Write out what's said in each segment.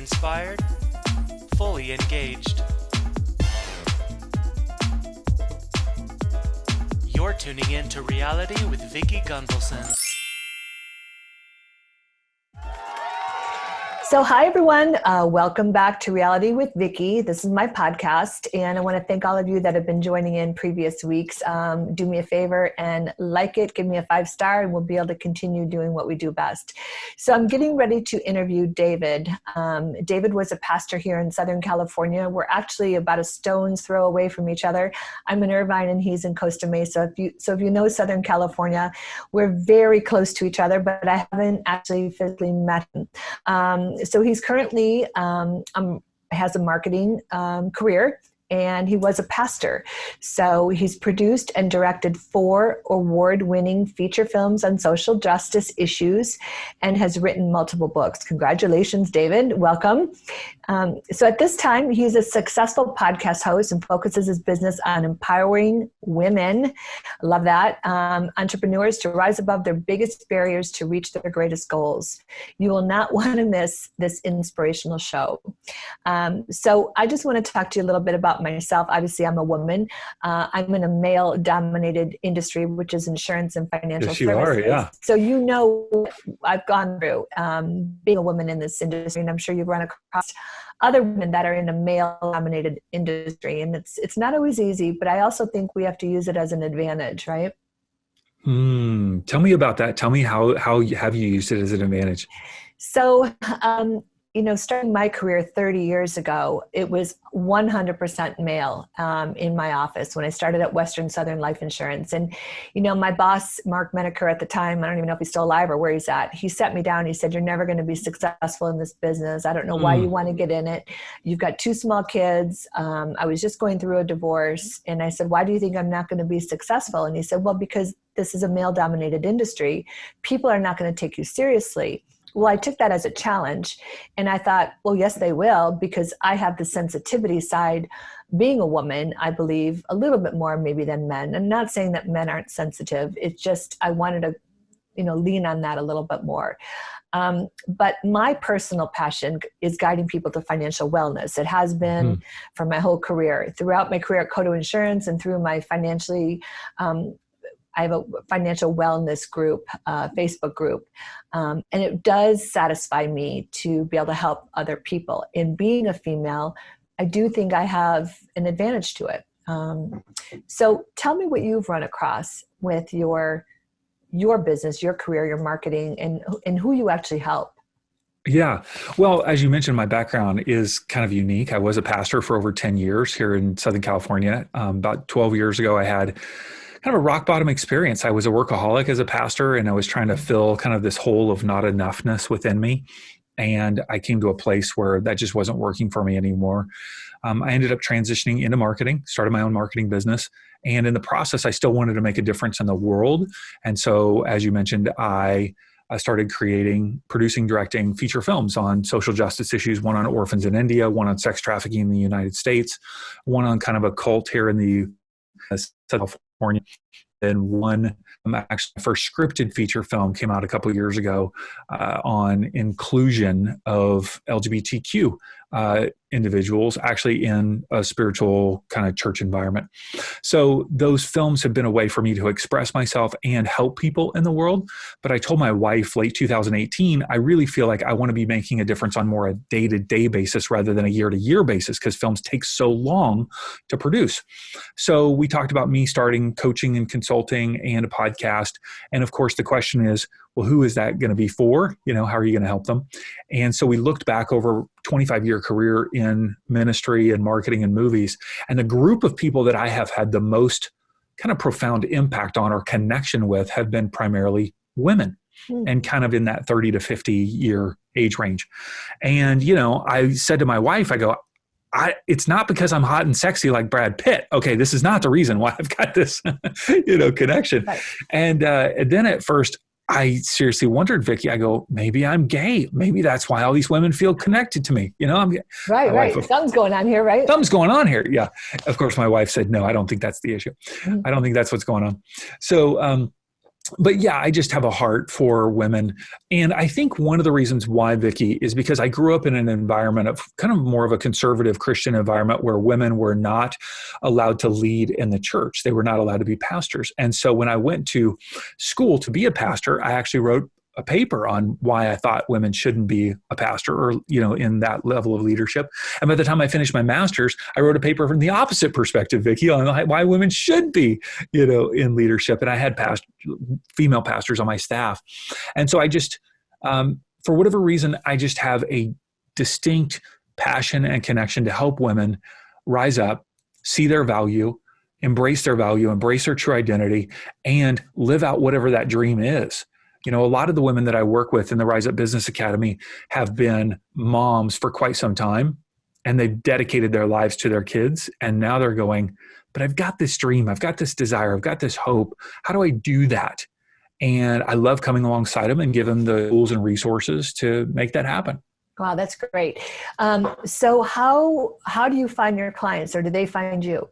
inspired, fully engaged. You're tuning in to Reality with Vicki Gunvalson. So hi, everyone. Welcome back to Reality with Vicki. This is my podcast, and I want to thank all of you that have been joining in previous weeks. Do me a favor and like it, give me a 5-star, and we'll be able to continue doing what we do best. So I'm getting ready to interview David. David was a pastor here in Southern California. We're actually about a stone's throw away from each other. I'm in Irvine, and he's in Costa Mesa. If you know Southern California, we're very close to each other, but I haven't actually physically met him. So he's currently has a marketing career, and he was a pastor. So he's produced and directed 4 award-winning feature films on social justice issues and has written multiple books. Congratulations, David. Welcome. So at this time, he's a successful podcast host and focuses his business on empowering women, I love that, entrepreneurs to rise above their biggest barriers to reach their greatest goals. You will not want to miss this inspirational show. So I just want to talk to you a little bit about myself. Obviously, I'm a woman. I'm in a male-dominated industry, which is insurance and financial Yes, you services. are, yeah. So you know I've gone through being a woman in this industry, and I'm sure you've run across other women that are in a male-dominated industry, and it's not always easy, but I also think we have to use it as an advantage, right? Tell me about that. Tell me how have you used it as an advantage? So, starting my career 30 years ago, it was 100% male in my office when I started at Western Southern Life Insurance. And, my boss, Mark Menaker at the time, I don't even know if he's still alive or where he's at, he sat me down. He said, "You're never going to be successful in this business. I don't know why you want to get in it. You've got 2 small kids. I was just going through a divorce." And I said, "Why do you think I'm not going to be successful?" And he said, "Well, because this is a male-dominated industry. People are not going to take you seriously." Well, I took that as a challenge, and I thought, well, yes, they will, because I have the sensitivity side. Being a woman, I believe a little bit more maybe than men. I'm not saying that men aren't sensitive. It's just I wanted to, lean on that a little bit more. But my personal passion is guiding people to financial wellness. It has been for my whole career, throughout my career at Coto Insurance and through my I have a financial wellness group, Facebook group, and it does satisfy me to be able to help other people. In being a female, I do think I have an advantage to it. So tell me what you've run across with your business, your career, your marketing, and who you actually help. Yeah. Well, as you mentioned, my background is kind of unique. I was a pastor for over 10 years here in Southern California. About 12 years ago, I had kind of a rock bottom experience. I was a workaholic as a pastor, and I was trying to fill kind of this hole of not enoughness within me. And I came to a place where that just wasn't working for me anymore. I ended up transitioning into marketing, started my own marketing business. And in the process, I still wanted to make a difference in the world. And so, as you mentioned, I started producing, directing feature films on social justice issues, one on orphans in India, one on sex trafficking in the United States, one on kind of a cult here in the California, and one actually my first scripted feature film came out a couple of years ago on inclusion of LGBTQ individuals, actually in a spiritual kind of church environment. So those films have been a way for me to express myself and help people in the world. But I told my wife late 2018, I really feel like I want to be making a difference on more a day-to-day basis rather than a year-to-year basis, because films take so long to produce. So we talked about me starting coaching and consulting and a podcast. And of course, the question is, well, who is that going to be for? How are you going to help them? And so we looked back over 25-year career in ministry and marketing and movies. And the group of people that I have had the most kind of profound impact on or connection with have been primarily women and kind of in that 30 to 50 year age range. And, I said to my wife, I go, it's not because I'm hot and sexy like Brad Pitt. Okay, this is not the reason why I've got this, connection. Right. And then at first, I seriously wondered, Vicki, I go, maybe I'm gay. Maybe that's why all these women feel connected to me. I'm right. Something's going on here, right? Something's going on here. Yeah. Of course, my wife said, no, I don't think that's the issue. I don't think that's what's going on. So but yeah, I just have a heart for women. And I think one of the reasons why, Vicki, is because I grew up in an environment of kind of more of a conservative Christian environment where women were not allowed to lead in the church. They were not allowed to be pastors. And so when I went to school to be a pastor, I actually wrote a paper on why I thought women shouldn't be a pastor or, in that level of leadership. And by the time I finished my master's, I wrote a paper from the opposite perspective, Vicki, on why women should be, in leadership. And I had female pastors on my staff. And so I just, for whatever reason, I just have a distinct passion and connection to help women rise up, see their value, embrace their true identity, and live out whatever that dream is. A lot of the women that I work with in the Rise Up Business Academy have been moms for quite some time, and they've dedicated their lives to their kids. And now they're going, but I've got this dream, I've got this desire, I've got this hope. How do I do that? And I love coming alongside them and give them the tools and resources to make that happen. Wow, that's great. So how do you find your clients, or do they find you?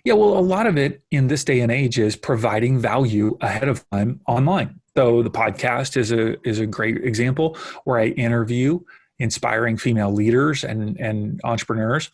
Yeah, well, a lot of it in this day and age is providing value ahead of time online. So the podcast is a great example where I interview inspiring female leaders and entrepreneurs.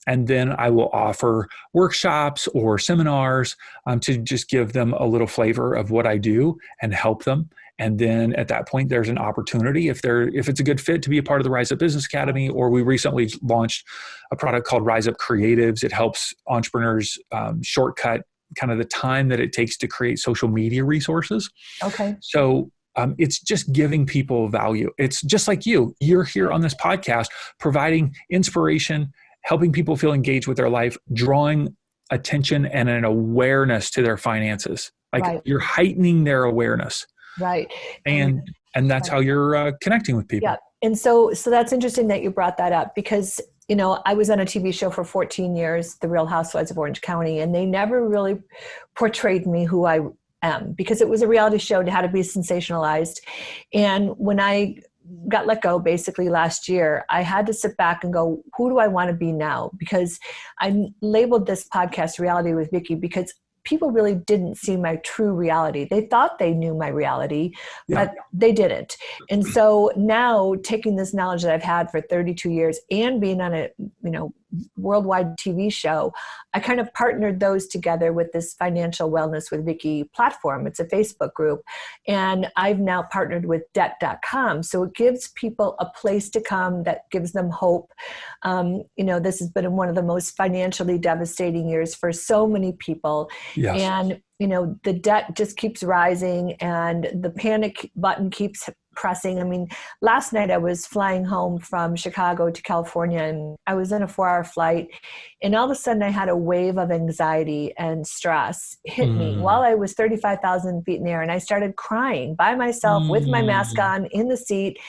And then I will offer workshops or seminars to just give them a little flavor of what I do and help them. And then at that point, there's an opportunity if it's a good fit to be a part of the Rise Up Business Academy, or we recently launched a product called Rise Up Creatives. It helps entrepreneurs shortcut kind of the time that it takes to create social media resources. Okay. So it's just giving people value. It's just like you're here on this podcast, providing inspiration, helping people feel engaged with their life, drawing attention and an awareness to their finances. Like You're heightening their awareness. Right. And that's how you're connecting with people. Yeah. And so that's interesting that you brought that up, because, I was on a TV show for 14 years, The Real Housewives of Orange County, and they never really portrayed me who I am, because it was a reality show and had to be sensationalized. And when I got let go basically last year, I had to sit back and go, who do I want to be now? Because I labeled this podcast Reality with Vicki because people really didn't see my true reality. They thought they knew my reality, but they didn't. And so now, taking this knowledge that I've had for 32 years and being on a, worldwide TV show, I kind of partnered those together with this Financial Wellness with Vicki platform. It's a Facebook group. And I've now partnered with debt.com. So it gives people a place to come that gives them hope. This has been one of the most financially devastating years for so many people. Yes. And, the debt just keeps rising and the panic button keeps pressing. I mean, last night I was flying home from Chicago to California, and I was in a 4-hour flight, and all of a sudden I had a wave of anxiety and stress hit me while I was 35,000 feet in the air, and I started crying by myself with my mask on in the seat.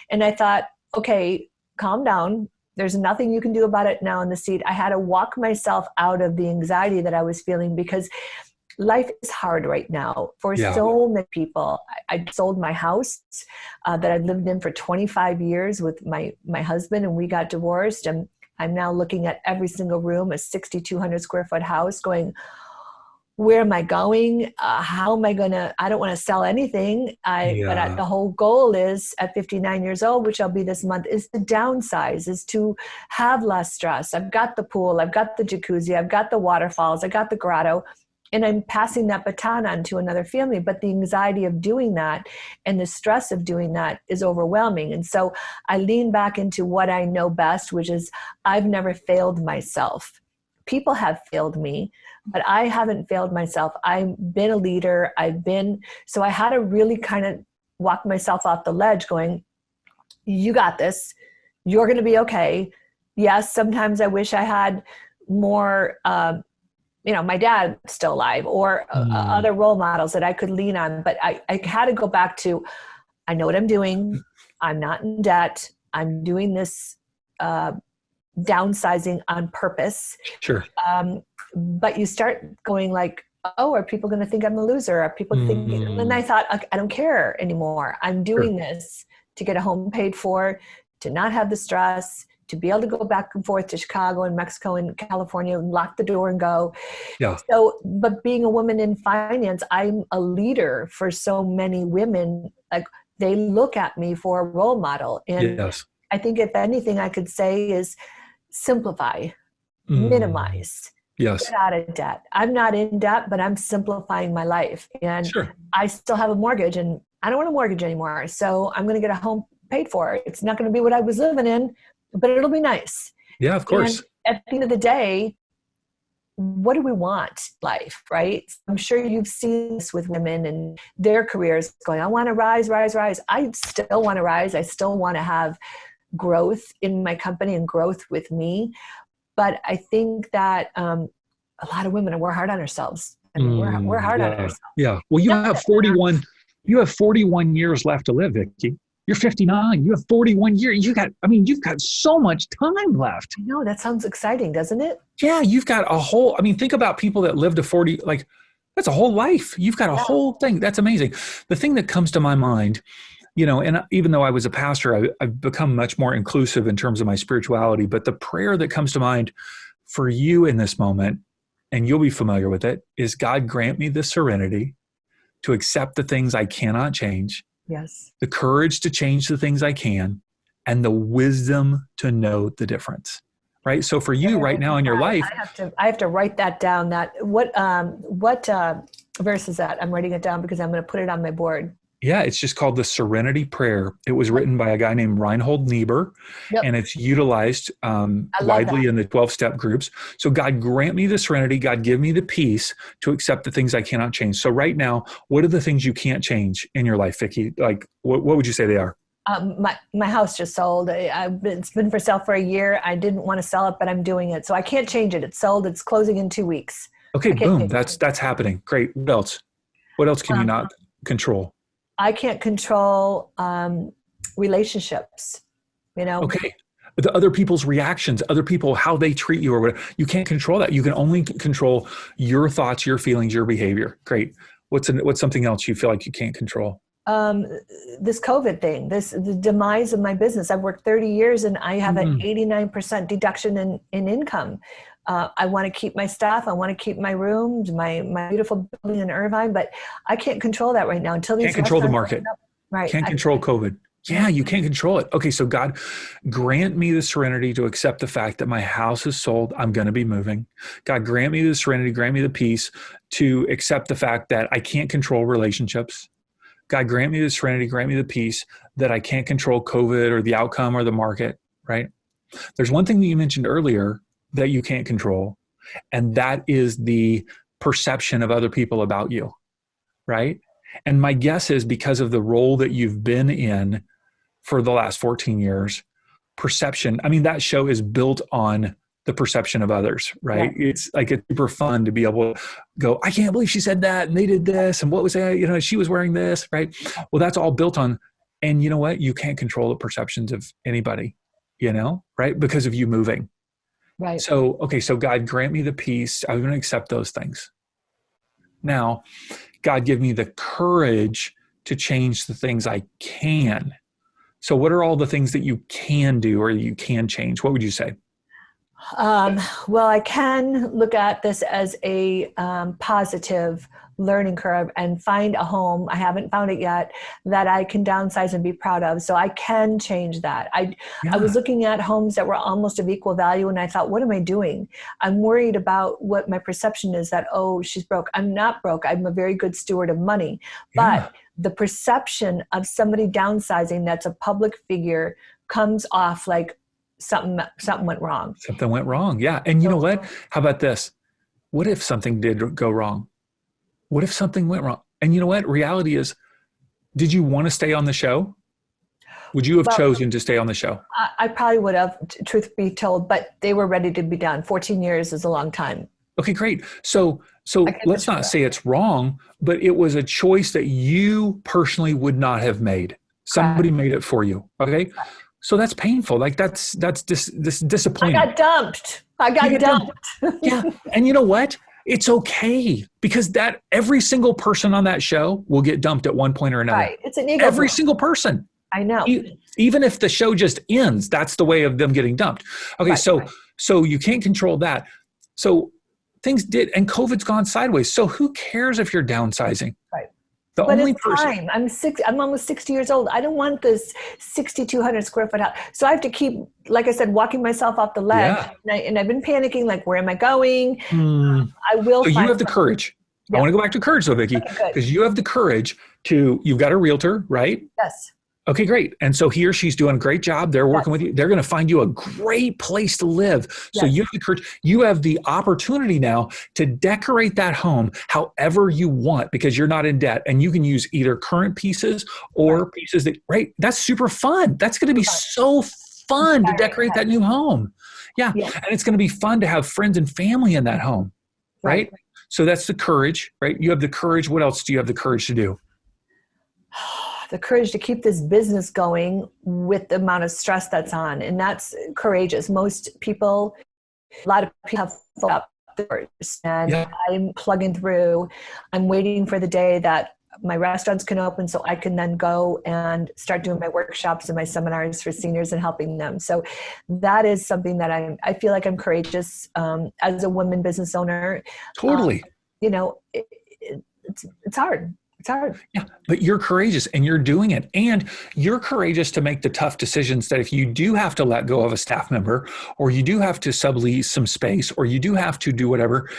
And I thought, okay, calm down. There's nothing you can do about it now in the seat. I had to walk myself out of the anxiety that I was feeling, because life is hard right now for so many people. I sold my house that I'd lived in for 25 years with my husband, and we got divorced. And I'm now looking at every single room, a 6,200 square foot house, going, where am I going? How am I going to, I don't want to sell anything. But the whole goal is at 59 years old, which I'll be this month, is to downsize, is to have less stress. I've got the pool, I've got the jacuzzi, I've got the waterfalls, I got the grotto. And I'm passing that baton on to another family. But the anxiety of doing that and the stress of doing that is overwhelming. And so I lean back into what I know best, which is I've never failed myself. People have failed me, but I haven't failed myself. I've been a leader. So I had to really kind of walk myself off the ledge going, you got this. You're going to be okay. Yes, sometimes I wish I had more, my dad still alive, or other role models that I could lean on. But I had to go back to, I know what I'm doing. I'm not in debt. I'm doing this downsizing on purpose. Sure. But you start going like, oh, are people going to think I'm a loser? Are people thinking? And then I thought, I don't care anymore. I'm doing this to get a home paid for, to not have the stress, to be able to go back and forth to Chicago and Mexico and California and lock the door and go. Yeah. So, but being a woman in finance, I'm a leader for so many women. Like, they look at me for a role model. And Yes. I think if anything I could say is simplify, minimize, Yes. get out of debt. I'm not in debt, but I'm simplifying my life. And Sure. I still have a mortgage, and I don't want a mortgage anymore. So I'm going to get a home paid for. It's not going to be what I was living in, but it'll be nice. Yeah, of course. And at the end of the day, what do we want life, right? I'm sure you've seen this with women and their careers going, I want to rise, rise, rise. I still want to rise. I still want to have growth in my company and growth with me. But I think that a lot of women, we're hard on ourselves. I mean, we're hard on ourselves. Yeah. Well, you have 41 years left to live, Vicki. You're 59. You have 41 years. You've got so much time left. I know, that sounds exciting, doesn't it? Yeah. You've got a whole, think about people that live to 40, like that's a whole life. You've got a whole thing. That's amazing. The thing that comes to my mind, and even though I was a pastor, I've become much more inclusive in terms of my spirituality, but the prayer that comes to mind for you in this moment, and you'll be familiar with it, is God grant me the serenity to accept the things I cannot change. Yes. The courage to change the things I can, and the wisdom to know the difference. Right. So for you right now in your life, I have to write that down. What verse is that? I'm writing it down because I'm going to put it on my board. Yeah, it's just called the Serenity Prayer. It was written by a guy named Reinhold Niebuhr, and it's utilized widely in the 12-step groups. So God grant me the serenity, God give me the peace to accept the things I cannot change. So right now, what are the things you can't change in your life, Vicki? Like, what would you say they are? My house just sold. It's been for sale for a year. I didn't want to sell it, but I'm doing it. So I can't change it. It's sold. It's closing in 2 weeks. Okay, boom. That's happening. Great. What else? What else can you not control? I can't control relationships, Okay. The other people's reactions, other people, how they treat you or whatever. You can't control that. You can only control your thoughts, your feelings, your behavior. Great. What's something else you feel like you can't control? This COVID thing, the demise of my business. I've worked 30 years and I have an 89% deduction in income. I want to keep my staff. I want to keep my rooms, my beautiful building in Irvine, but I can't control that right now until these. Can't control the market. Right. Can't control COVID. Yeah, you can't control it. Okay, so God, grant me the serenity to accept the fact that my house is sold. I'm going to be moving. God, grant me the serenity, grant me the peace to accept the fact that I can't control relationships. God, grant me the serenity, grant me the peace that I can't control COVID or the outcome or the market, right? There's one thing that you mentioned earlier that you can't control, and that is the perception of other people about you, right? And my guess is because of the role that you've been in for the last 14 years, perception, that show is built on the perception of others, right? Yeah. It's super fun to be able to go, I can't believe she said that and they did this and what was that, she was wearing this, right? Well, that's all built on, and you know what? You can't control the perceptions of anybody, right? Because of you moving. Right. So, okay, so God grant me the peace. I'm going to accept those things. Now, God give me the courage to change the things I can. So what are all the things that you can do or you can change? What would you say? Well, I can look at this as a positive learning curve and find a home. I haven't found it yet that I can downsize and be proud of. So I can change that. I was looking at homes that were almost of equal value and I thought, what am I doing? I'm worried about what my perception is that, oh, she's broke. I'm not broke. I'm a very good steward of money. But the perception of somebody downsizing that's a public figure comes off like something went wrong. Something went wrong. Yeah. And you know what? How about this? What if something did go wrong? What if something went wrong? And you know what? Reality is, did you want to stay on the show? Would you have chosen to stay on the show? I probably would have, truth be told, but they were ready to be done. 14 years is a long time. Okay, great. So let's not say it's wrong, but it was a choice that you personally would not have made. Somebody made it for you. Okay. So that's painful. Like that's disappointing. I got dumped. Yeah. And you know what? It's okay because every single person on that show will get dumped at one point or another. Right. It's an ego. Every single person. I know. Even if the show just ends, that's the way of them getting dumped. Okay, so you can't control that. So things did, and COVID's gone sideways. So who cares if you're downsizing? Right. The But only it's person. time. I'm almost 60 years old. I don't want this 6,200 square foot house. So I have to keep, like I said, walking myself off the ledge. Yeah. And I've been panicking, like, where am I going? I will So you find have the something. courage. I want to go back to courage though, Vicki, Okay, good. because you have the courage you've got a realtor, right? Yes. Okay, great. And so he or she's doing a great job. They're working Yes. with you. They're going to find you a great place to live. So Yes. you have the courage. You have the opportunity now to decorate that home however you want because you're not in debt. And you can use either current pieces or pieces that, right? That's super fun. That's going to be so fun to decorate that new home. Yeah. Yes. And it's going to be fun to have friends and family in that home, right? So that's the courage, right? You have the courage. What else do you have the courage to do? The courage to keep this business going with the amount of stress that's on. And that's courageous. Most people, a lot of people have full up doors, and I'm plugging through. I'm waiting for the day that my restaurants can open so I can then go and start doing my workshops and my seminars for seniors and helping them. So that is something that I feel like I'm courageous as a woman business owner. Totally. It's hard. It's hard. Yeah, but you're courageous and you're doing it. And you're courageous to make the tough decisions that if you do have to let go of a staff member, or you do have to sublease some space, or you do have to do whatever,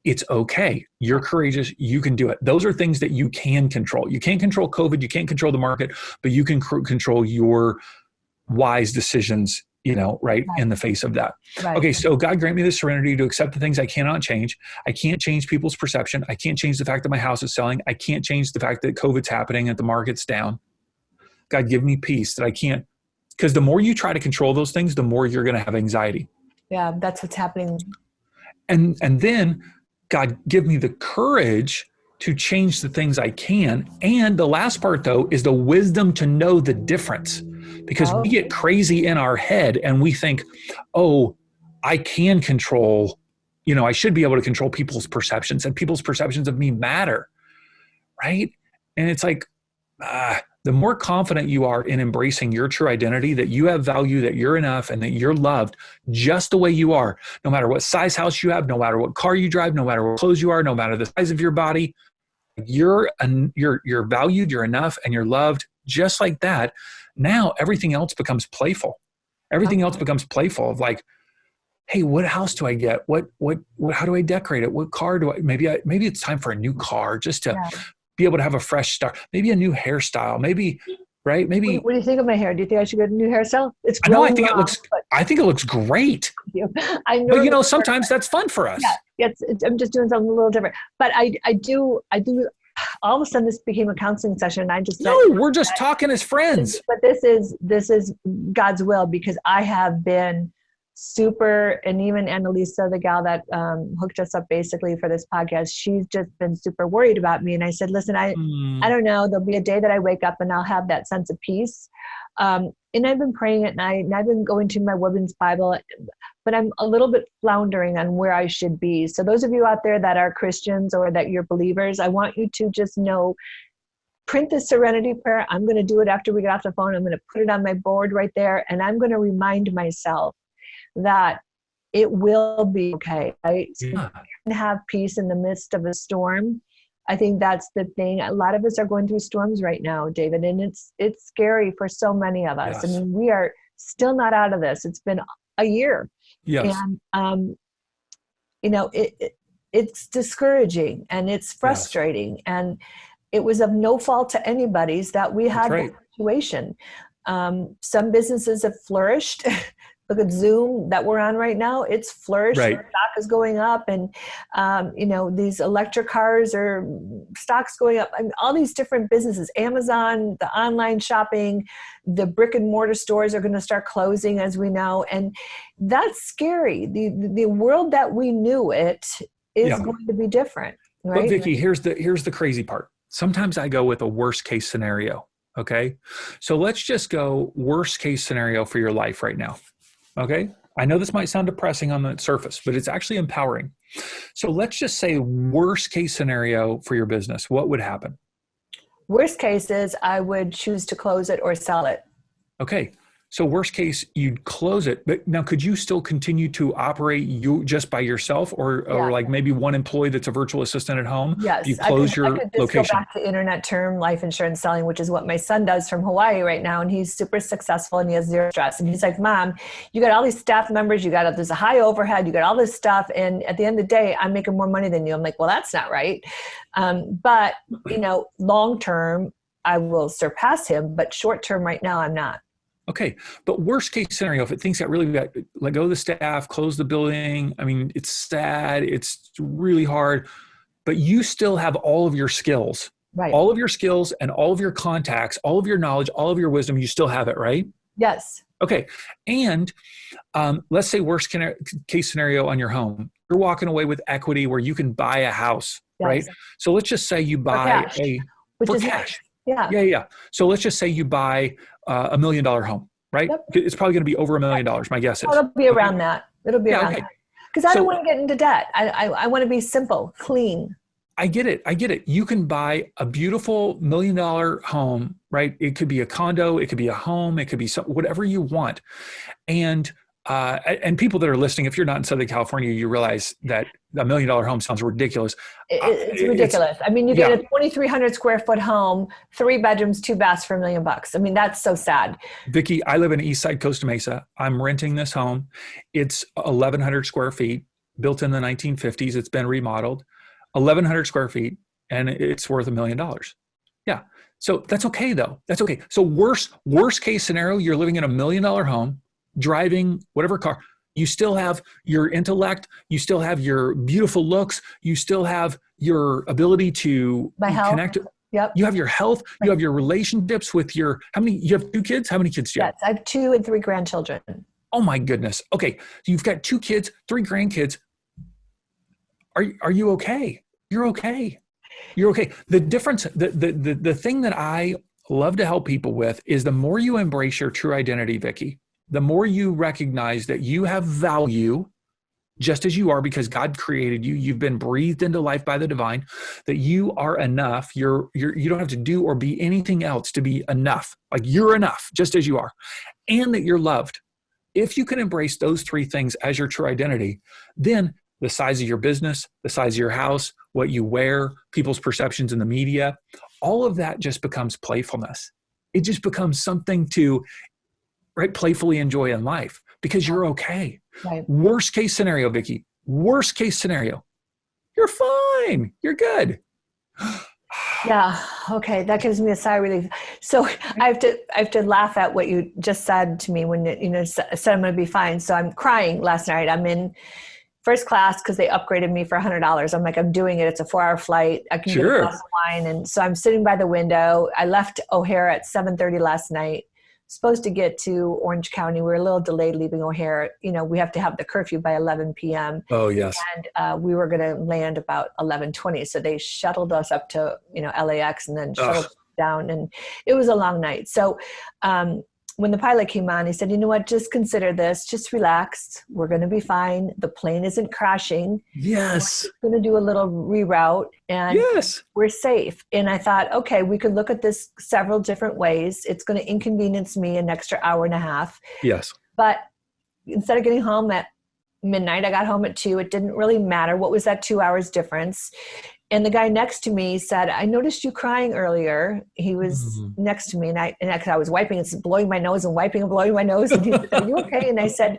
it's okay. You're courageous. You can do it. Those are things that you can control. You can't control COVID. You can't control the market, but you can control your wise decisions, right in the face of that. Right. Okay, so God grant me the serenity to accept the things I cannot change. I can't change people's perception. I can't change the fact that my house is selling. I can't change the fact that COVID's happening and the market's down. God, give me peace that I can't, because the more you try to control those things, the more you're going to have anxiety. Yeah, that's what's happening. And then God, give me the courage to change the things I can. And the last part, though, is the wisdom to know the difference. Because we get crazy in our head and we think, oh, I can control, I should be able to control people's perceptions, and people's perceptions of me matter, right? And it's like, the more confident you are in embracing your true identity, that you have value, that you're enough, and that you're loved just the way you are, no matter what size house you have, no matter what car you drive, no matter what clothes you are, no matter the size of your body, you're valued, you're enough, and you're loved just like that. Now everything else becomes playful. Everything else becomes playful of like, hey, what house do I get? What how do I decorate it? What car do I, maybe it's time for a new car just to be able to have a fresh start. Maybe a new hairstyle, maybe, right? Maybe. What do you think of my hair? Do you think I should get a new hairstyle? It's I think it looks great. I know. But sometimes that's fun for us. Yeah, I'm just doing something a little different. But I do. All of a sudden, this became a counseling session, and I just said, we're just talking as friends. But this is God's will, because I have been super, and even Annalisa, the gal that hooked us up basically for this podcast, she's just been super worried about me. And I said, listen, I don't know. There'll be a day that I wake up and I'll have that sense of peace. And I've been praying at night, and I've been going to my women's Bible, but I'm a little bit floundering on where I should be. So those of you out there that are Christians or that you're believers, I want you to just know, print the Serenity Prayer. I'm going to do it after we get off the phone. I'm going to put it on my board right there. And I'm going to remind myself that it will be okay, right? So you can have peace in the midst of a storm. I think that's the thing. A lot of us are going through storms right now, David, and it's scary for so many of us. Yes. I mean, we are still not out of this. It's been a year. Yes. And, it's discouraging and it's frustrating. And it was of no fault to anybody's that we had the situation. Some businesses have flourished. Look at Zoom that we're on right now. It's flourished. Right. Stock is going up, and these electric cars or stocks going up. I mean, all these different businesses, Amazon, the online shopping, the brick and mortar stores are going to start closing, as we know, and that's scary. The world that we knew it is going to be different. Right? But Vicki, here's the crazy part. Sometimes I go with a worst case scenario. Okay, so let's just go worst case scenario for your life right now. Okay. I know this might sound depressing on the surface, but it's actually empowering. So let's just say worst case scenario for your business. What would happen? Worst case is I would choose to close it or sell it. Okay. So worst case, you'd close it, but now could you still continue to operate you just by yourself or like maybe one employee that's a virtual assistant at home? Yes, You close your I could just location. go back to internet term life insurance selling, which is what my son does from Hawaii right now. And he's super successful and he has zero stress. And he's like, Mom, you got all these staff members, there's a high overhead, you got all this stuff. And at the end of the day, I'm making more money than you. I'm like, well, that's not right. But long term, I will surpass him, but short term right now, I'm not. Okay. But worst case scenario, if things got really bad, let go of the staff, close the building. I mean, it's sad. It's really hard, but you still have all of your skills, right? All of your skills and all of your contacts, all of your knowledge, all of your wisdom, you still have it, right? Yes. Okay. And let's say worst case scenario on your home, you're walking away with equity where you can buy a house, Yes. right? So let's just say you buy for cash. Yeah. Yeah. So let's just say you buy $1 million home, right? Yep. It's probably going to be over $1 million. My guess is. It'll be around that. It'll be around that. Because I don't want to get into debt. I want to be simple, clean. I get it. You can buy a beautiful $1 million home, right? It could be a condo, it could be a home, it could be whatever you want. And people that are listening, if you're not in Southern California, you realize that $1 million home sounds ridiculous. It's ridiculous. I mean, you get a 2,300 square foot home, 3 bedrooms, 2 baths for $1 million. I mean, that's so sad. Vicki, I live in East Side Costa Mesa. I'm renting this home. It's 1,100 square feet, built in the 1950s. It's been remodeled, 1,100 square feet, and it's worth $1 million. Yeah. So that's okay though. That's okay. So worst case scenario, you're living in $1 million home, driving whatever car. You still have your intellect. You still have your beautiful looks. You still have your ability to connect. Yep. You have your health. You have your relationships with you have 2 kids? How many kids do you have? Yes, I have 2 and 3 grandchildren. Oh my goodness. Okay. So you've got 2 kids, 3 grandkids. Are you okay? You're okay. You're okay. The difference, the thing that I love to help people with is the more you embrace your true identity, Vicki, the more you recognize that you have value just as you are because God created you. You've been breathed into life by the divine, that you are enough. You don't have to do or be anything else to be enough. Like you're enough just as you are, and that you're loved. If you can embrace those 3 things as your true identity, then the size of your business, the size of your house, what you wear, people's perceptions in the media, all of that just becomes playfulness. It just becomes something to playfully enjoy in life because you're okay. Right. Worst case scenario, Vicki, worst case scenario, you're fine. You're good. Yeah. Okay. That gives me a sigh of relief. So I have to laugh at what you just said to me when you said I'm going to be fine. So I'm crying last night. I'm in first class because they upgraded me for $100. I'm like, I'm doing it. It's a 4-hour flight. I can get a glass of wine. And so I'm sitting by the window. I left O'Hare at 7:30 last night. Supposed to get to Orange County. We were a little delayed leaving O'Hare. We have to have the curfew by 11 p.m. Oh, yes. And we were going to land about 11:20. So they shuttled us up to, LAX and then shuttled down. And it was a long night. So when the pilot came on, he said, you know what, just consider this, just relax. We're going to be fine. The plane isn't crashing. Yes. We're going to do a little reroute and we're safe. And I thought, okay, we could look at this several different ways. It's going to inconvenience me an extra hour and a half. Yes. But instead of getting home at midnight, I got home at 2. It didn't really matter. What was that 2 hours difference? And the guy next to me said, I noticed you crying earlier. He was next to me and I was wiping and blowing my nose and wiping and blowing my nose. And he said, are you okay? And I said,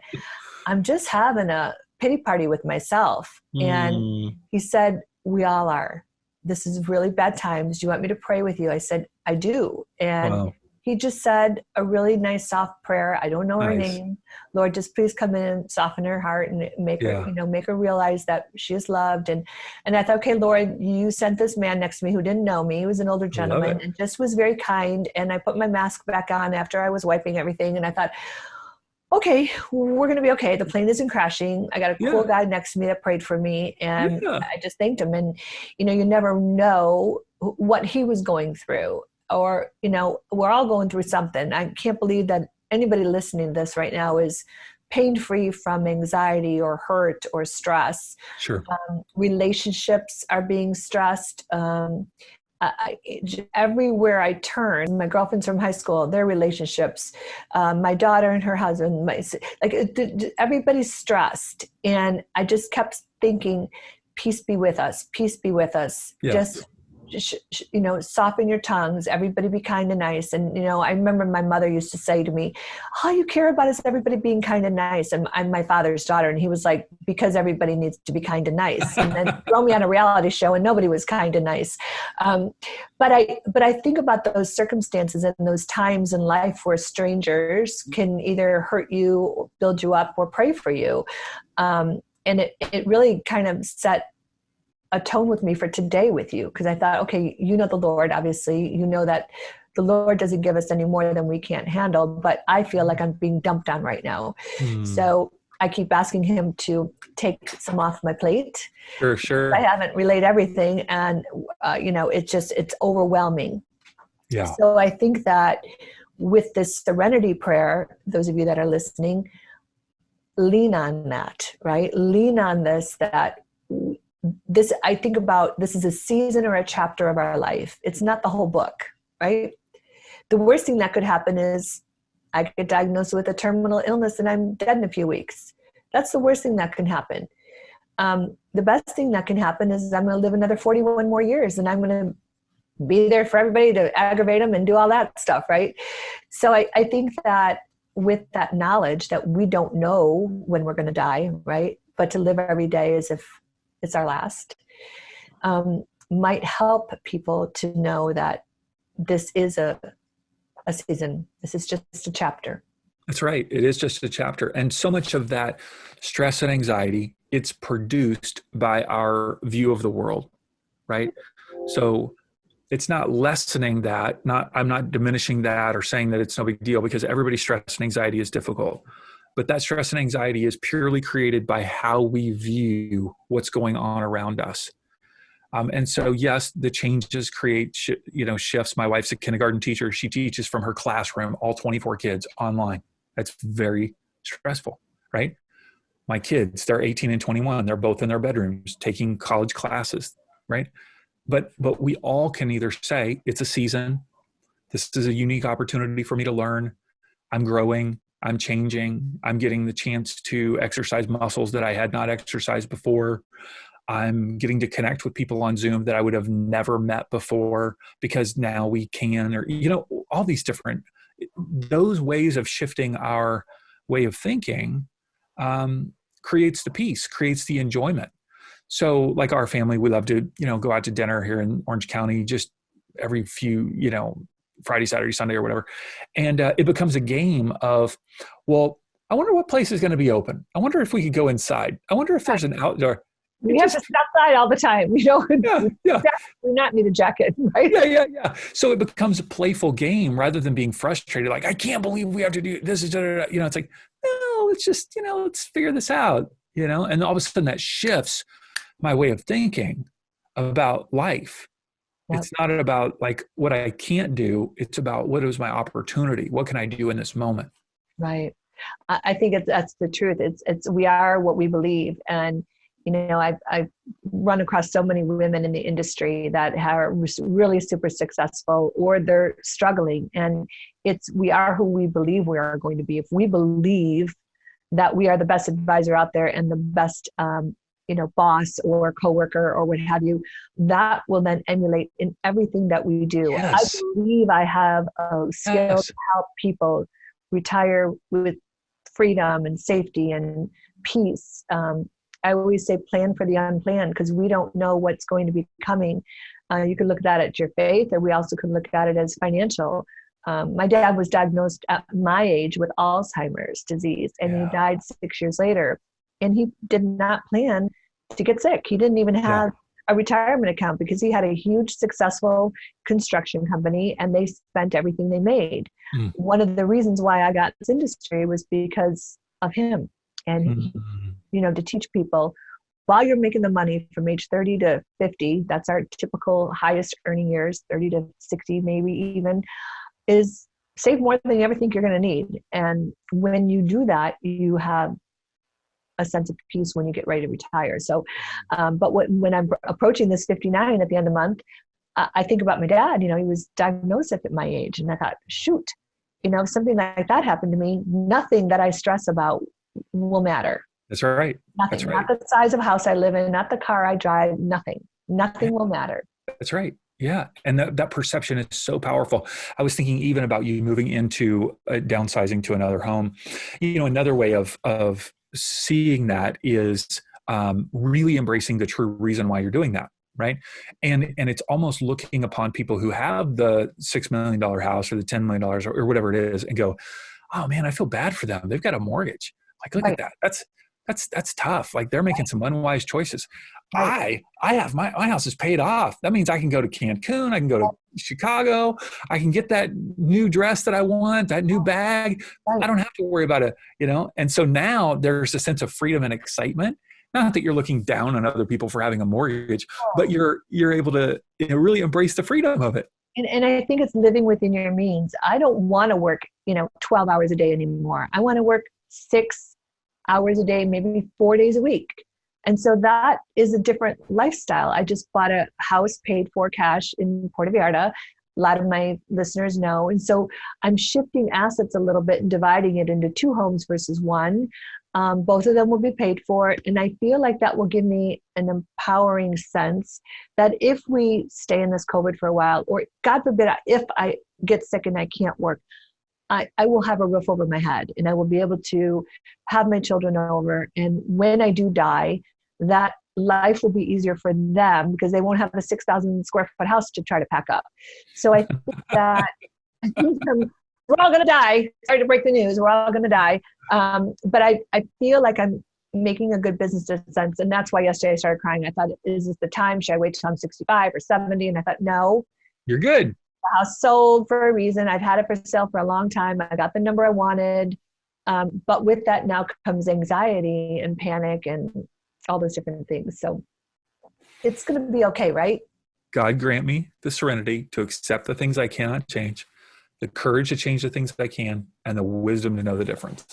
I'm just having a pity party with myself. And he said, we all are. This is really bad times. Do you want me to pray with you? I said, I do. And he just said a really nice, soft prayer. I don't know her name. Lord, just please come in and soften her heart and make her, make her realize that she is loved. And I thought, okay, Lord, you sent this man next to me who didn't know me. He was an older gentleman and just was very kind. And I put my mask back on after I was wiping everything. And I thought, okay, we're going to be okay. The plane isn't crashing. I got a cool guy next to me that prayed for me. And I just thanked him. And, you never know what he was going through. Or, we're all going through something. I can't believe that anybody listening to this right now is pain-free from anxiety or hurt or stress. Sure. Relationships are being stressed. everywhere I turn, my girlfriends from high school, their relationships, my daughter and her husband, everybody's stressed. And I just kept thinking, peace be with us, peace be with us. Yeah. Just, soften your tongues, everybody be kind and nice. And, I remember my mother used to say to me, all you care about is everybody being kind and nice. And I'm my father's daughter. And he was like, because everybody needs to be kind and nice. And then throw me on a reality show and nobody was kind and nice. But I think about those circumstances and those times in life where strangers can either hurt you, build you up, or pray for you. And it really kind of set a tone with me for today with you, because I thought, okay, the Lord, obviously, that the Lord doesn't give us any more than we can't handle, but I feel like I'm being dumped on right now. So I keep asking him to take some off my plate. Sure. I haven't relayed everything, and it's overwhelming. Yeah. So I think that with this Serenity Prayer, those of you that are listening, lean on that, right? Lean on this, I think about this is a season or a chapter of our life. It's not the whole book, right? The worst thing that could happen is I get diagnosed with a terminal illness and I'm dead in a few weeks. That's the worst thing that can happen. The best thing that can happen is I'm going to live another 41 more years and I'm going to be there for everybody to aggravate them and do all that stuff, right? So I think that with that knowledge that we don't know when we're going to die, right? But to live every day as if it's our last, might help people to know that this is a season. This is just a chapter. That's right. It is just a chapter. And so much of that stress and anxiety, it's produced by our view of the world, right? So it's not lessening that, I'm not diminishing that or saying that it's no big deal, because everybody's stress and anxiety is difficult. But that stress and anxiety is purely created by how we view what's going on around us. And so, yes, the changes create, shifts. My wife's a kindergarten teacher. She teaches from her classroom, all 24 kids online. That's very stressful, right? My kids, they're 18 and 21. They're both in their bedrooms taking college classes, right? But we all can either say it's a season. This is a unique opportunity for me to learn. I'm growing. I'm changing. I'm getting the chance to exercise muscles that I had not exercised before. I'm getting to connect with people on Zoom that I would have never met before because now we can, or, all these different, those ways of shifting our way of thinking creates the peace, creates the enjoyment. So like our family, we love to, go out to dinner here in Orange County, just every few, Friday, Saturday, Sunday, or whatever. And it becomes a game of, well, I wonder what place is going to be open. I wonder if we could go inside. I wonder if there's an outdoor. We have to sit outside all the time. Yeah. We not need a jacket, right? Yeah. So it becomes a playful game rather than being frustrated. Like, I can't believe we have to do this. It's like, no, it's just, let's figure this out, and all of a sudden that shifts my way of thinking about life. Yep. It's not about like what I can't do. It's about what is my opportunity? What can I do in this moment? Right. I think that's the truth. It's we are what we believe. And, I've run across so many women in the industry that are really super successful, or they're struggling. And we are who we believe we are going to be. If we believe that we are the best advisor out there and the best, boss or coworker or what have you, that will then emulate in everything that we do. Yes. I believe I have a skill to help people retire with freedom and safety and peace. I always say plan for the unplanned, because we don't know what's going to be coming. You could look at that at your faith, or we also could look at it as financial. My dad was diagnosed at my age with Alzheimer's disease, and he died 6 years later. And he did not plan to get sick. He didn't even have a retirement account, because he had a huge successful construction company and they spent everything they made. One of the reasons why I got this industry was because of him. And, to teach people, while you're making the money from age 30 to 50, that's our typical highest earning years, 30 to 60, maybe even, is save more than you ever think you're going to need. And when you do that, you have a sense of peace when you get ready to retire. So, but when I'm approaching this 59 at the end of the month, I think about my dad, he was diagnosed at my age, and I thought, shoot, if something like that happened to me, nothing that I stress about will matter. That's right. Nothing, That's right. not the size of house I live in, not the car I drive, nothing will matter. That's right. Yeah. And that perception is so powerful. I was thinking even about you moving into downsizing to another home. Another way of seeing that is really embracing the true reason why you're doing that. Right. And it's almost looking upon people who have the $6 million house or the $10 million or whatever it is and go, oh man, I feel bad for them. They've got a mortgage. Like, look at that. That's tough. Like, they're making some unwise choices. Right. I have my house is paid off. That means I can go to Cancun. I can go to Chicago. I can get that new dress that I want, that new bag. I don't have to worry about it, And so now there's a sense of freedom and excitement. Not that you're looking down on other people for having a mortgage, but you're able to really embrace the freedom of it. And I think it's living within your means. I don't want to work, 12 hours a day anymore. I want to work 6 hours a day, maybe 4 days a week. And so that is a different lifestyle. I just bought a house paid for cash in Puerto Vallarta. A lot of my listeners know. And so I'm shifting assets a little bit and dividing it into 2 homes versus 1. Both of them will be paid for. And I feel like that will give me an empowering sense that if we stay in this COVID for a while, or God forbid, if I get sick and I can't work, I will have a roof over my head, and I will be able to have my children over. And when I do die, that life will be easier for them because they won't have a 6,000 square foot house to try to pack up. So I think that we're all going to die. Sorry to break the news. We're all going to die. But I feel like I'm making a good business sense. And that's why yesterday I started crying. I thought, is this the time? Should I wait till I'm 65 or 70? And I thought, no. You're good. The house sold for a reason. I've had it for sale for a long time. I got the number I wanted. But with that now comes anxiety and panic and all those different things. So it's going to be okay, right? God grant me the serenity to accept the things I cannot change, the courage to change the things I can, and the wisdom to know the difference.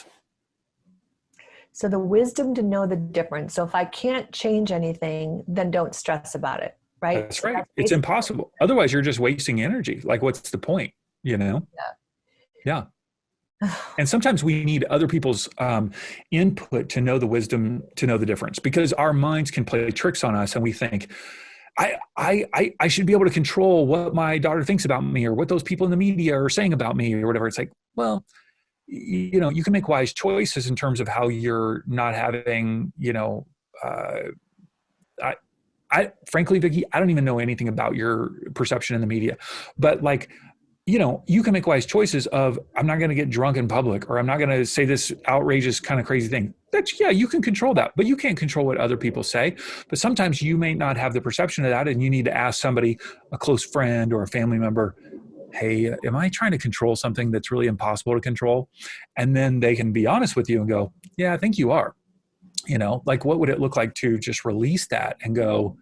So the wisdom to know the difference. So if I can't change anything, then don't stress about it, right? That's right. It's impossible. Otherwise, you're just wasting energy. Like, what's the point, Yeah. And sometimes we need other people's input to know the wisdom, to know the difference, because our minds can play tricks on us and we think, I should be able to control what my daughter thinks about me or what those people in the media are saying about me or whatever. It's like, well, you can make wise choices in terms of how you're not having, frankly, Vicki, I don't even know anything about your perception in the media, but you can make wise choices of, I'm not going to get drunk in public, or I'm not going to say this outrageous kind of crazy thing. You can control that, but you can't control what other people say. But sometimes you may not have the perception of that, and you need to ask somebody, a close friend or a family member, hey, am I trying to control something that's really impossible to control? And then they can be honest with you and go, yeah, I think you are. What would it look like to just release that and go,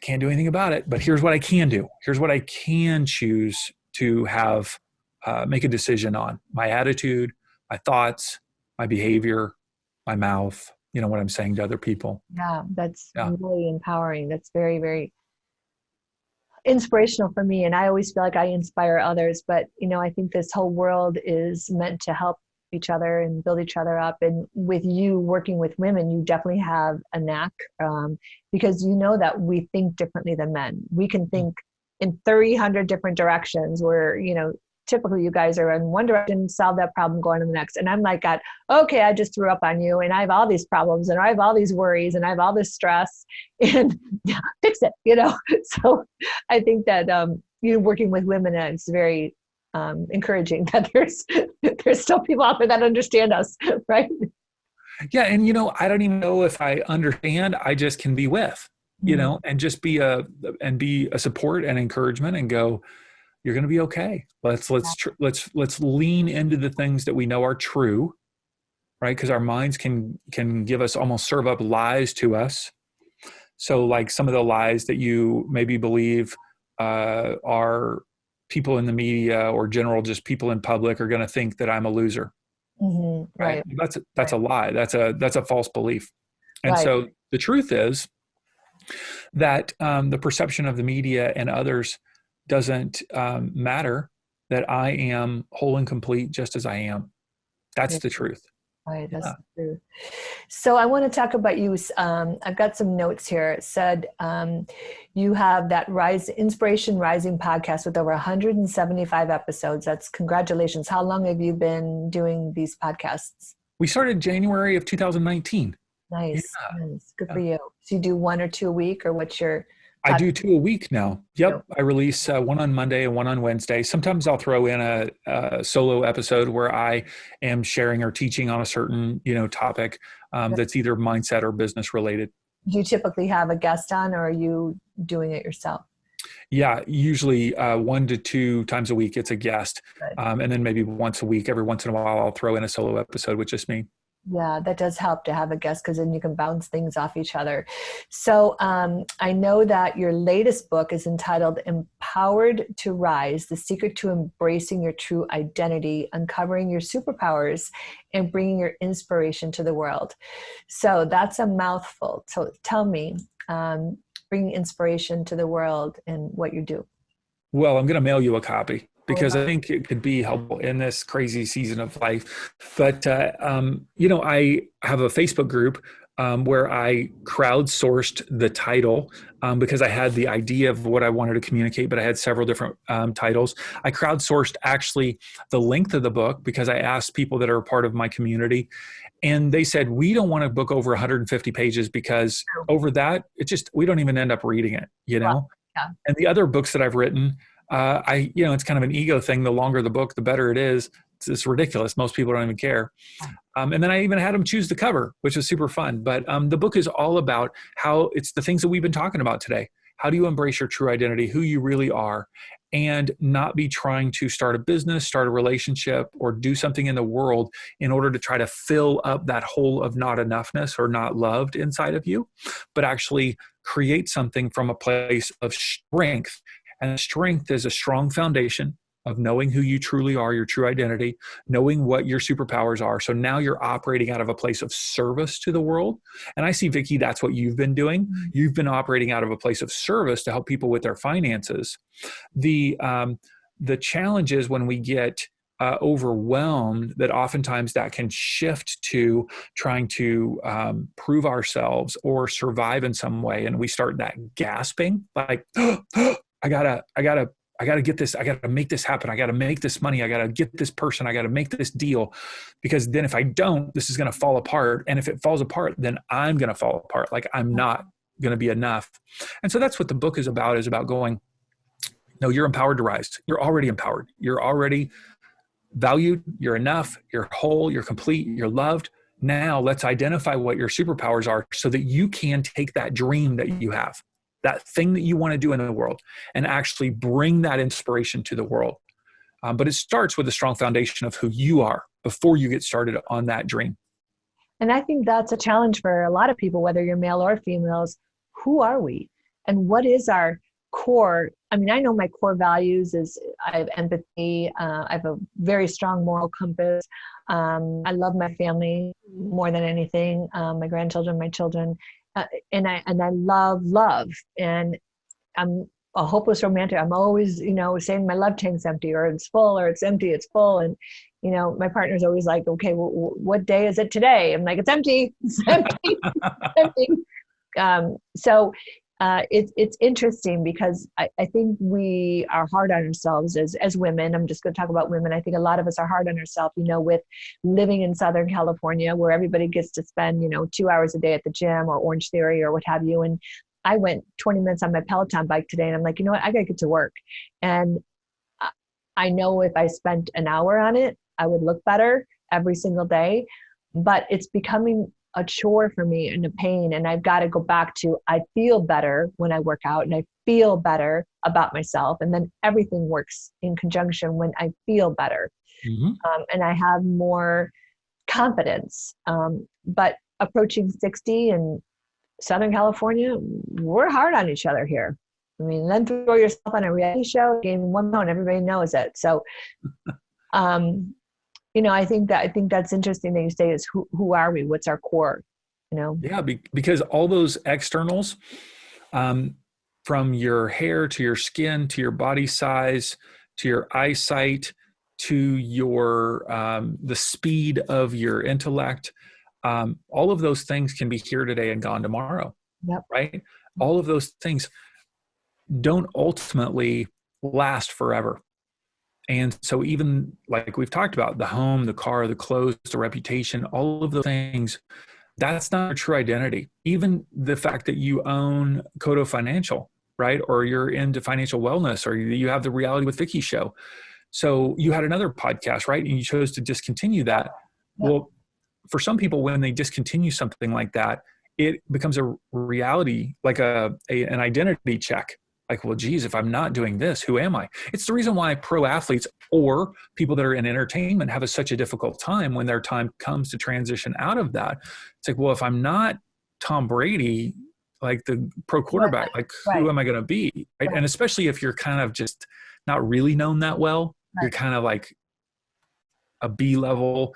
can't do anything about it, but here's what I can do. Here's what I can choose to have, make a decision on: my attitude, my thoughts, my behavior, my mouth, what I'm saying to other people. Yeah, that's really empowering. That's very, very inspirational for me. And I always feel like I inspire others, but, I think this whole world is meant to help each other and build each other up. And with you working with women, you definitely have a knack, because that we think differently than men. We can think in 300 different directions where, typically you guys are in one direction, solve that problem, go on to the next. And I'm like, God, okay, I just threw up on you and I have all these problems and I have all these worries and I have all this stress and fix it, So I think that, working with women, it's very encouraging that there's still people out there that understand us, right? Yeah. And, I don't even know if I understand, I just can be with, and just be a support and encouragement and go, you're going to be okay. Let's lean into the things that we know are true, right? Because our minds can give us, almost serve up lies to us. So like some of the lies that you maybe believe are people in the media or just people in public are going to think that I'm a loser. Mm-hmm. Right. That's a lie. That's a false belief. And so the truth is, that the perception of the media and others doesn't matter, that I am whole and complete just as I am. That's the truth. Right, that's true. So I want to talk about you. I've got some notes here. It said you have that Inspiration Rising podcast with over 175 episodes. That's congratulations. How long have you been doing these podcasts? We started January of 2019. Nice. Good for you. So you do one or two a week, or what's your... I do 2 a week now. Yep. I release one on Monday and one on Wednesday. Sometimes I'll throw in a solo episode where I am sharing or teaching on a certain, topic that's either mindset or business related. Do you typically have a guest on, or are you doing it yourself? Yeah, usually 1 to 2 times a week, it's a guest. And then maybe once a week, every once in a while, I'll throw in a solo episode with just me. Yeah, that does help to have a guest, because then you can bounce things off each other. So I know that your latest book is entitled Empowered to Rise, The Secret to Embracing Your True Identity, Uncovering Your Superpowers, and Bringing Your Inspiration to the World. So that's a mouthful. So tell me, bringing inspiration to the world and what you do. Well, I'm going to mail you a copy, because I think it could be helpful in this crazy season of life. But, I have a Facebook group where I crowdsourced the title because I had the idea of what I wanted to communicate, but I had several different titles. I crowdsourced actually the length of the book, because I asked people that are a part of my community, and they said, we don't want a book over 150 pages, because over that, we don't even end up reading it, Wow. Yeah. And the other books that I've written, it's kind of an ego thing. The longer the book, the better it is. It's ridiculous. Most people don't even care. And then I even had them choose the cover, which was super fun. But the book is all about how it's the things that we've been talking about today. How do you embrace your true identity, who you really are, and not be trying to start a business, start a relationship, or do something in the world in order to try to fill up that hole of not enoughness or not loved inside of you, but actually create something from a place of strength. And strength is a strong foundation of knowing who you truly are, your true identity, knowing what your superpowers are. So now you're operating out of a place of service to the world. And I see, Vicki, that's what you've been doing. You've been operating out of a place of service to help people with their finances. The challenge is when we get overwhelmed, that oftentimes that can shift to trying to prove ourselves or survive in some way. And we start that gasping, like, I gotta get this. I gotta make this happen. I gotta make this money. I gotta get this person. I gotta make this deal, because then if I don't, this is going to fall apart. And if it falls apart, then I'm going to fall apart. Like, I'm not going to be enough. And so that's what the book is about going, no, you're empowered to rise. You're already empowered. You're already valued. You're enough. You're whole. You're complete. You're loved. Now let's identify what your superpowers are, so that you can take that dream that you have, that thing that you want to do in the world, and actually bring that inspiration to the world. But it starts with a strong foundation of who you are before you get started on that dream. And I think that's a challenge for a lot of people, whether you're male or females. Who are we? And what is our core? I mean, I know my core values is I have empathy. I have a very strong moral compass. I love my family more than anything, my grandchildren, my children. And I love, and I'm a hopeless romantic. I'm always, saying my love tank's empty, or it's full, or it's empty, it's full. And, my partner's always like, okay, well, what day is it today? I'm like, it's empty, it's empty, it's empty. So it's interesting, because I think we are hard on ourselves as women. I'm just going to talk about women. I think a lot of us are hard on ourselves, with living in Southern California, where everybody gets to spend, 2 hours a day at the gym or Orange Theory or what have you. And I went 20 minutes on my Peloton bike today, and I'm like, I got to get to work. And I know if I spent an hour on it, I would look better every single day, but it's becoming a chore for me and a pain. And I've got to go back to, I feel better when I work out, and I feel better about myself. And then everything works in conjunction when I feel better. Mm-hmm. And I have more confidence. But approaching 60 in Southern California, we're hard on each other here. I mean, then throw yourself on a reality show, game one phone, everybody knows it. So, I think that's interesting that you say is who are we? What's our core? Yeah, because all those externals from your hair to your skin, to your body size, to your eyesight, to your the speed of your intellect. All of those things can be here today and gone tomorrow. Yep. Right? All of those things don't ultimately last forever. And so even like we've talked about, the home, the car, the clothes, the reputation, all of those things, that's not your true identity. Even the fact that you own Kodo Financial, right? Or you're into financial wellness, or you have the Reality with Vicki show. So you had another podcast, right? And you chose to discontinue that. Yeah. Well, for some people, when they discontinue something like that, it becomes a reality, like an identity check. Like, well, geez, if I'm not doing this, who am I? It's the reason why pro athletes or people that are in entertainment have such a difficult time when their time comes to transition out of that. It's like, well, if I'm not Tom Brady, like the pro quarterback, like who am I going to be? Right? And especially if you're kind of just not really known that well, you're kind of like a B-level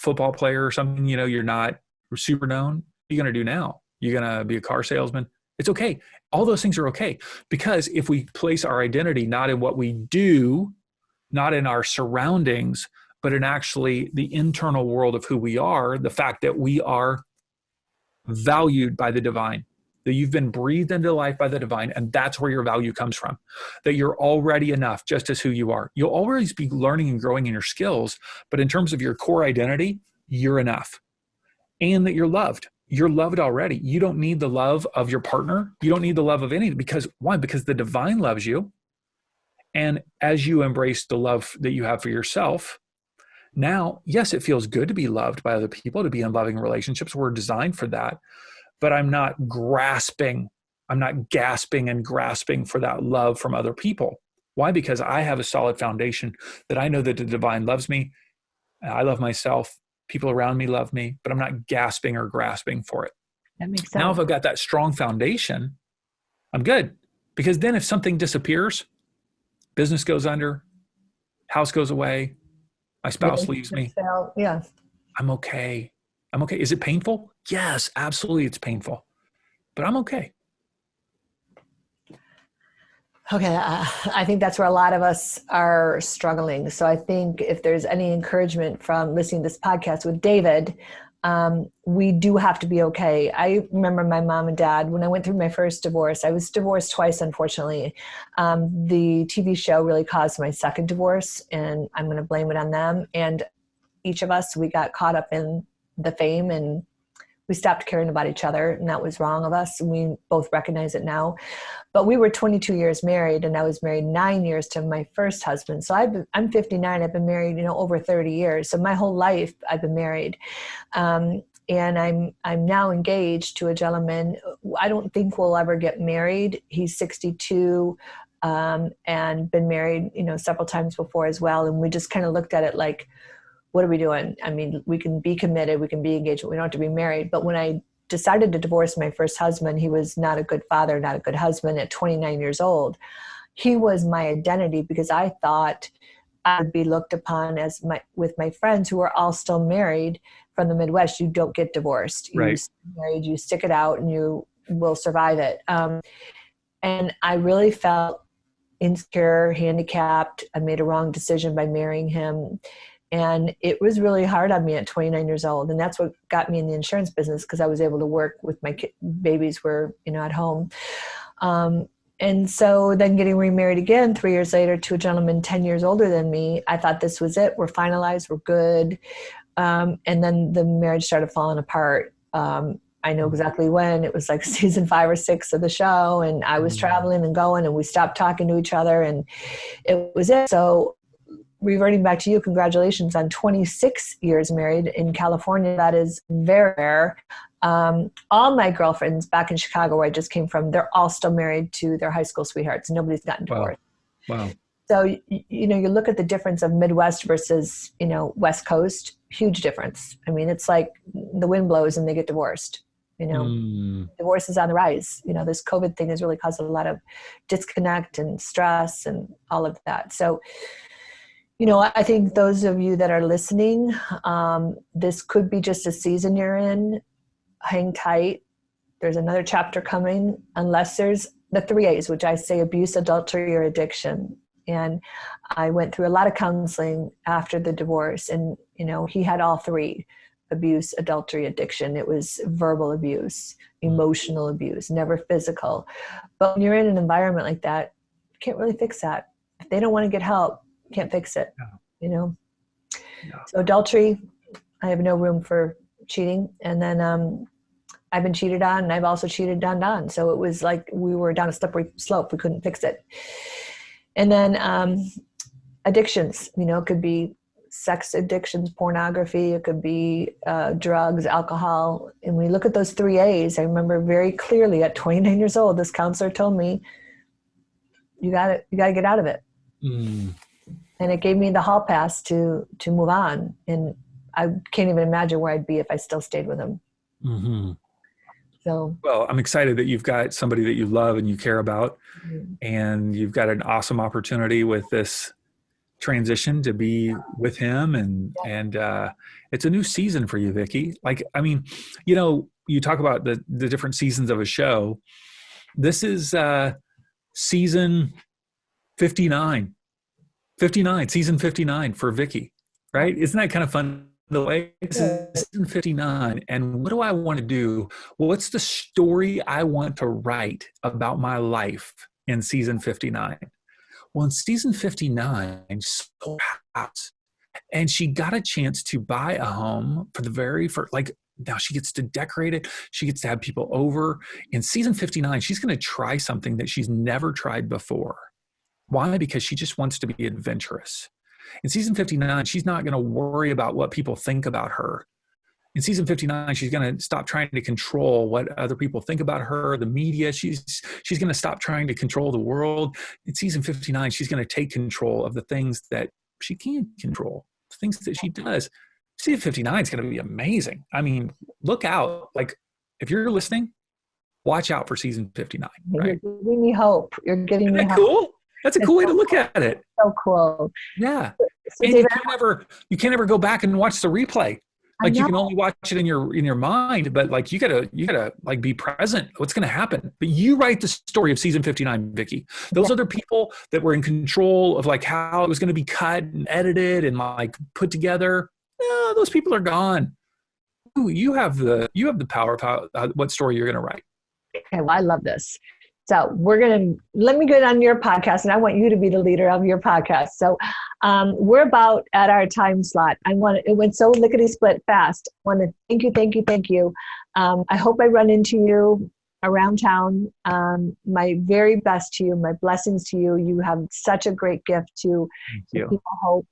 football player or something, you're not super known. What are you going to do now? You're going to be a car salesman? It's okay. All those things are okay, because if we place our identity not in what we do, not in our surroundings, but in actually the internal world of who we are, the fact that we are valued by the divine, that you've been breathed into life by the divine, and that's where your value comes from, that you're already enough just as who you are. You'll always be learning and growing in your skills, but in terms of your core identity, you're enough, and that you're loved. You're loved already. You don't need the love of your partner. You don't need the love of anything. Because why? Because the divine loves you. And as you embrace the love that you have for yourself, now, yes, it feels good to be loved by other people, to be in loving relationships. We're designed for that. But I'm not grasping. I'm not gasping and grasping for that love from other people. Why? Because I have a solid foundation that I know that the divine loves me. I love myself. People around me love me, but I'm not gasping or grasping for it. That makes sense. Now, if I've got that strong foundation, I'm good. Because then if something disappears, business goes under, house goes away, my spouse leaves me. Yeah. I'm okay. I'm okay. Is it painful? Yes, absolutely. It's painful, but I'm okay. Okay, I think that's where a lot of us are struggling. So I think if there's any encouragement from listening to this podcast with David, we do have to be okay. I remember my mom and dad, when I went through my first divorce, I was divorced twice, unfortunately. The TV show really caused my second divorce, and I'm going to blame it on them. And each of us, we got caught up in the fame, and we stopped caring about each other, and that was wrong of us. And we both recognize it now. But we were 22 years married, and I was married 9 years to my first husband. So I'm 59. I've been married, over 30 years. So my whole life I've been married. And I'm now engaged to a gentleman. I don't think we'll ever get married. He's 62 and been married, several times before as well. And we just kind of looked at it like, what are we doing? I mean, we can be committed, we can be engaged, but we don't have to be married. But when I decided to divorce my first husband, he was not a good father, not a good husband at 29 years old. He was my identity because I thought I would be looked upon as with my friends who are all still married from the Midwest. You don't get divorced. Right. You stay married, you stick it out, and you will survive it. And I really felt insecure, handicapped. I made a wrong decision by marrying him. And it was really hard on me at 29 years old. And that's what got me in the insurance business, because I was able to work with my babies were, at home. And so then getting remarried again 3 years later to a gentleman 10 years older than me, I thought this was it. We're finalized. We're good. And then the marriage started falling apart. I know exactly when. It was like season 5 or 6 of the show. And I was traveling and going, and we stopped talking to each other, and it was it. So reverting back to you, congratulations on 26 years married in California. That is very rare. All my girlfriends back in Chicago, where I just came from, they're all still married to their high school sweethearts. Nobody's gotten divorced. Wow. So, you look at the difference of Midwest versus, West Coast, huge difference. I mean, it's like the wind blows and they get divorced. Divorce is on the rise. This COVID thing has really caused a lot of disconnect and stress and all of that. So, I think those of you that are listening, this could be just a season you're in. Hang tight. there's another chapter coming unless there's the 3 A's, which I say abuse, adultery, or addiction. And I went through a lot of counseling after the divorce, and, he had all 3: abuse, adultery, addiction. It was verbal abuse, emotional abuse, never physical. But when you're in an environment like that, you can't really fix that. If they don't want to get help, you can't fix it, No. So adultery, I have no room for cheating. And then I've been cheated on, and I've also cheated on. So it was like we were down a slippery slope. We couldn't fix it. And then addictions, it could be sex addictions, pornography. It could be drugs, alcohol. And when you look at those 3 A's, I remember very clearly at 29 years old, this counselor told me, you got to get out of it. Mm. And it gave me the hall pass to move on. And I can't even imagine where I'd be if I still stayed with him. Mm-hmm. So, well, I'm excited that you've got somebody that you love and you care about, and you've got an awesome opportunity with this transition to be with him. And it's a new season for you, Vicki. Like, I mean, you talk about the different seasons of a show. This is season 59, season 59 for Vicki, right? Isn't that kind of fun? The way it's season 59, and what do I want to do? What's the story I want to write about my life in season 59? Well, in season 59, she sold her house, and she got a chance to buy a home for the very first, now she gets to decorate it. She gets to have people over. In season 59, she's going to try something that she's never tried before. Why? Because she just wants to be adventurous. In season 59, she's not going to worry about what people think about her. In season 59, she's going to stop trying to control what other people think about her, the media. She's going to stop trying to control the world. In season 59, she's going to take control of the things that she can control, the things that she does. Season 59 is going to be amazing. I mean, look out. Like, if you're listening, watch out for season 59. Right? You're giving me hope. You're giving me hope. Cool? That's a cool way to look at it. So cool. Yeah. So And David, you can't ever go back and watch the replay. Like, you can only watch it in your mind, but like you gotta like be present. What's going to happen? But you write the story of season 59, Vicki. Those other people that were in control of like how it was going to be cut and edited and like put together, no, those people are gone. You have the power of what story you're going to write. Okay, well, I love this. So let me get on your podcast, and I want you to be the leader of your podcast. So we're about at our time slot. It went so lickety-split fast. I want to thank you. I hope I run into you around town. My very best to you, my blessings to you. You have such a great gift to people hope.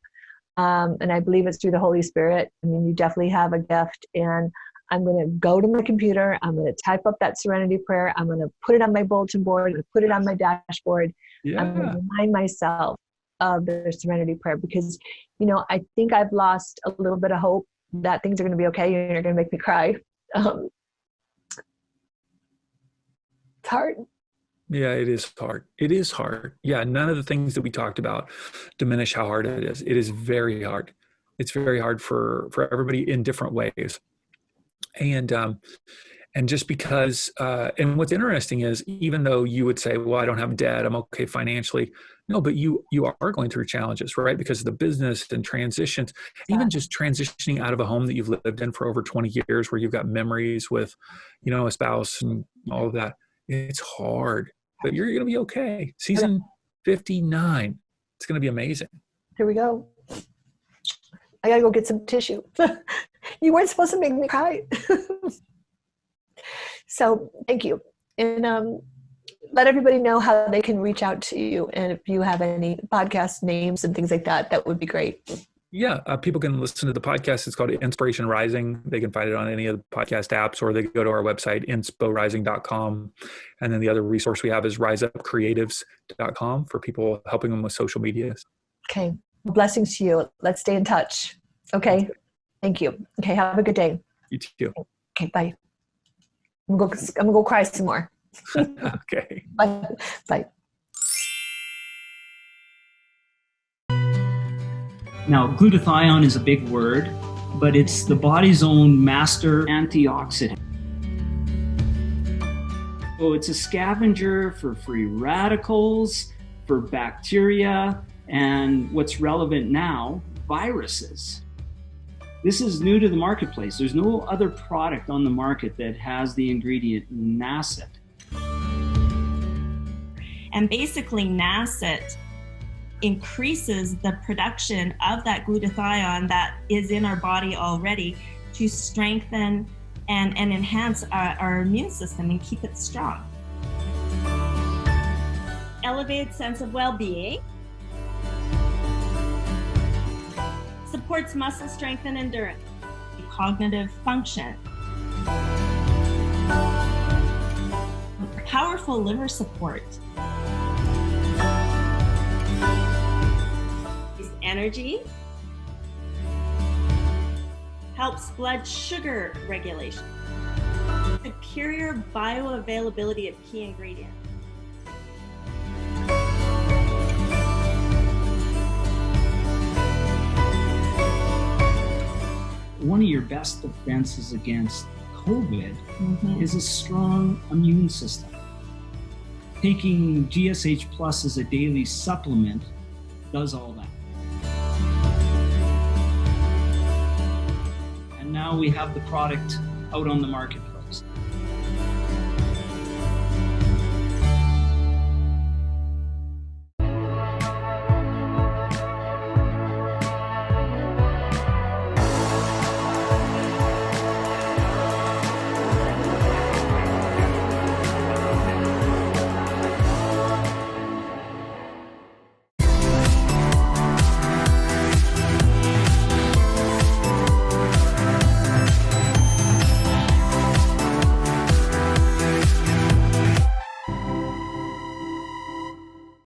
And I believe it's through the Holy Spirit. I mean, you definitely have a gift, and I'm going to go to my computer. I'm going to type up that Serenity Prayer. I'm going to put it on my bulletin board. I'm going to put it on my dashboard. Yeah. I'm going to remind myself of the Serenity Prayer because, I think I've lost a little bit of hope that things are going to be okay. You're going to make me cry. It's hard. Yeah, it is hard. It is hard. Yeah, none of the things that we talked about diminish how hard it is. It is very hard. It's very hard for everybody in different ways. And just because, and what's interesting is, even though you would say, well, I don't have debt, I'm okay financially. No, but you are going through challenges, right? Because of the business and transitions, even just transitioning out of a home that you've lived in for over 20 years, where you've got memories with, a spouse and all of that. It's hard, but you're going to be okay. Season 59, it's going to be amazing. Here we go. I got to go get some tissue. You weren't supposed to make me cry. So thank you. And let everybody know how they can reach out to you. And if you have any podcast names and things like that, that would be great. Yeah, people can listen to the podcast. It's called Inspiration Rising. They can find it on any of the podcast apps, or they go to our website, insporising.com. And then the other resource we have is riseupcreatives.com for people helping them with social media. Okay. Blessings to you. Let's stay in touch. Okay. Thank you. Okay. Have a good day. You too. Okay. Bye. I'm gonna go cry some more. Okay. Bye. Bye. Now, glutathione is a big word, but it's the body's own master antioxidant. So it's a scavenger for free radicals, for bacteria, and what's relevant now, viruses. This is new to the marketplace. There's no other product on the market that has the ingredient NACET. And basically NACET increases the production of that glutathione that is in our body already to strengthen and enhance our immune system and keep it strong. Elevated sense of well-being. Supports muscle strength and endurance. Cognitive function. Powerful liver support. Energy. Helps blood sugar regulation. Superior bioavailability of key ingredients. One of your best defenses against COVID is a strong immune system. Taking GSH Plus as a daily supplement does all that. And now we have the product out on the marketplace.